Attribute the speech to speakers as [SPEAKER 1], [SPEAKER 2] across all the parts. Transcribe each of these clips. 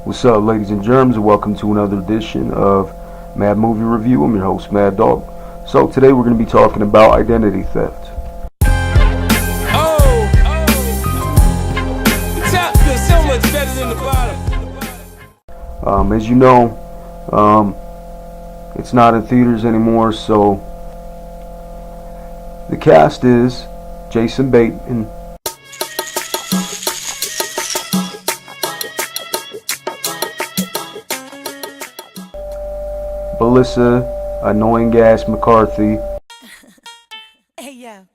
[SPEAKER 1] What's up, ladies and germs, and welcome to another edition of Mad Movie Review. I'm your host, Mad Dog. So today we're going to be talking about identity theft.
[SPEAKER 2] The top feels so much better than the bottom.
[SPEAKER 1] As you know, it's not in theaters anymore, so the cast is Jason Bateman, Melissa Annoying Ass McCarthy,
[SPEAKER 3] Hey yo,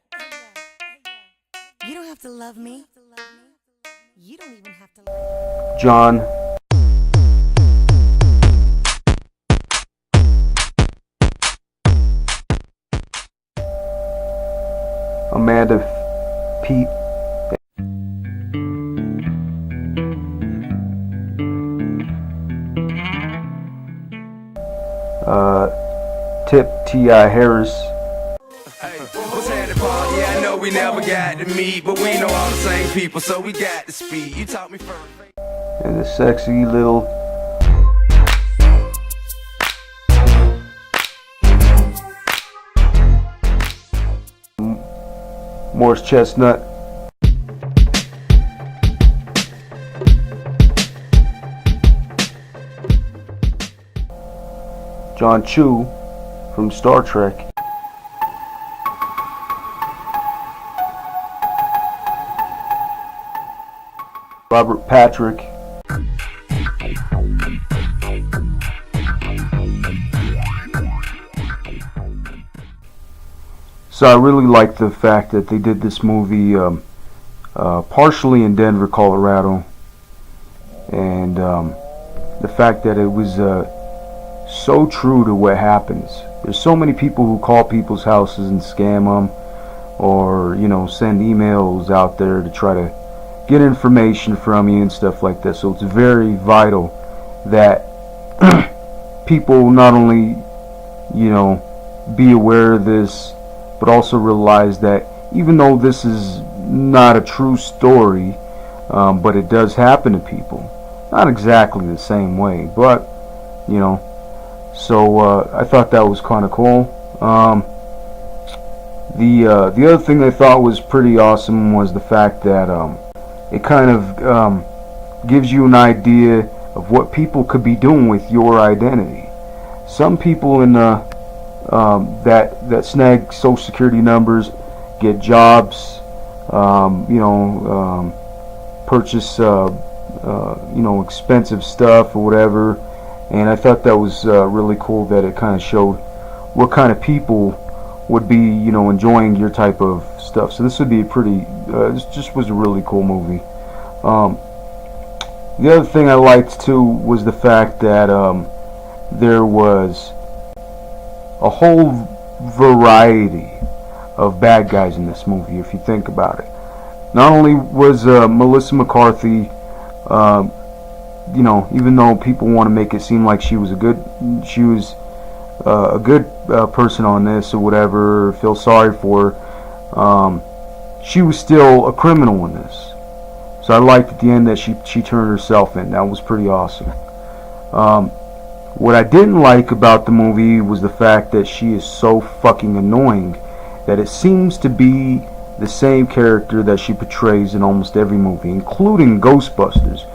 [SPEAKER 3] you don't have to love me. You don't even have to love
[SPEAKER 1] John Amanda Pete, Tip T.I. Harris,
[SPEAKER 2] Hey, what's happening, Paul? Yeah, I know we never got to meet, but we know all the same people, so we got to speak. You taught me first.
[SPEAKER 1] and the sexy little Morris Chestnut, John Chu from Star Trek, Robert Patrick, so I really like the fact that they did this movie partially in Denver, Colorado, and the fact that it was so true to what happens. There's so many people who call people's houses and scam them, or send emails out there to try to get information from you and stuff like that. So it's very vital that people not only be aware of this, but also realize that even though this is not a true story, but it does happen to people, not exactly the same way, but so I thought that was kind of cool. The other thing I thought was pretty awesome was the fact that it kind of gives you an idea of what people could be doing with your identity. Some people in that snag social security numbers get jobs, purchase expensive stuff or whatever. And I thought that was really cool that it kind of showed what kind of people would be, enjoying your type of stuff. So this would be this just was a really cool movie. The other thing I liked too was the fact that there was a whole variety of bad guys in this movie, if you think about it. Not only was Melissa McCarthy, even though people want to make it seem like she was a good person on this or whatever, feel sorry for her, she was still a criminal in this. So I liked at the end that she turned herself in. That was pretty awesome. What I didn't like about the movie was the fact that she is so fucking annoying that it seems to be the same character that she portrays in almost every movie, including Ghostbusters,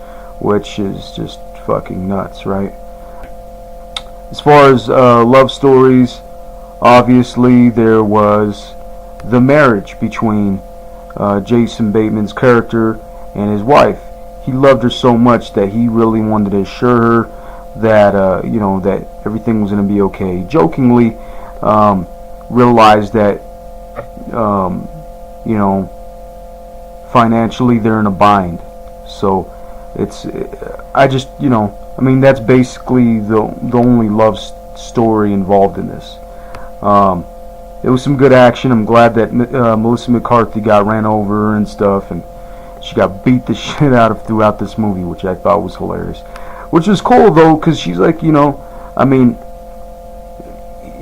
[SPEAKER 1] which is just fucking nuts, right? As far as love stories, obviously there was the marriage between Jason Bateman's character and his wife. He loved her so much that he really wanted to assure her that that everything was going to be okay. Jokingly realized that financially they're in a bind. So it's that's basically the only love story involved in this. It was some good action. I'm glad that Melissa McCarthy got ran over and stuff, and she got beat the shit out of throughout this movie, which I thought was hilarious. Which is cool though, because she's like,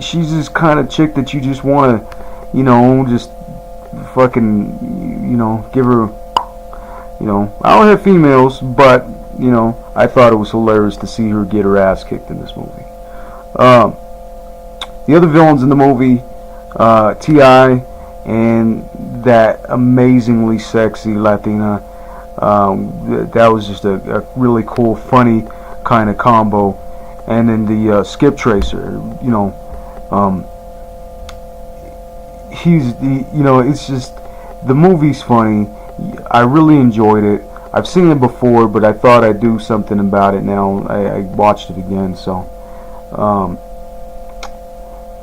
[SPEAKER 1] she's this kind of chick that you just want to, just fucking, give her, I don't have females, but you know, I thought it was hilarious to see her get her ass kicked in this movie. The other villains in the movie, T.I. and that amazingly sexy Latina. That was just a really cool, funny kind of combo. And then the Skip Tracer, you know, it's just, the movie's funny. I really enjoyed it. I've seen it before, but I thought I'd do something about it now. I watched it again, so.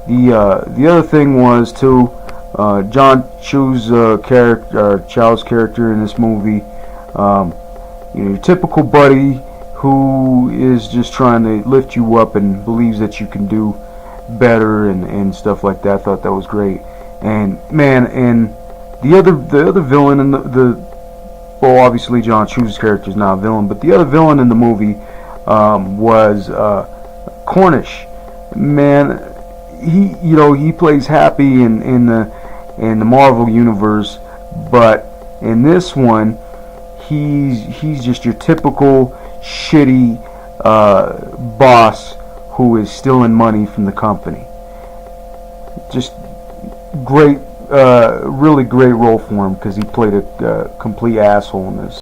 [SPEAKER 1] The other thing was too, John Cho's Chow's character in this movie. Your typical buddy who is just trying to lift you up and believes that you can do better and stuff like that. I thought that was great. And man, and the other villain in well, obviously John Cho's character is not a villain, but the other villain in the movie was Cornish. Man, he plays Happy in the Marvel universe, but in this one, he's just your typical shitty boss who is stealing money from the company. Just great, really great role for him because he played a complete asshole in this.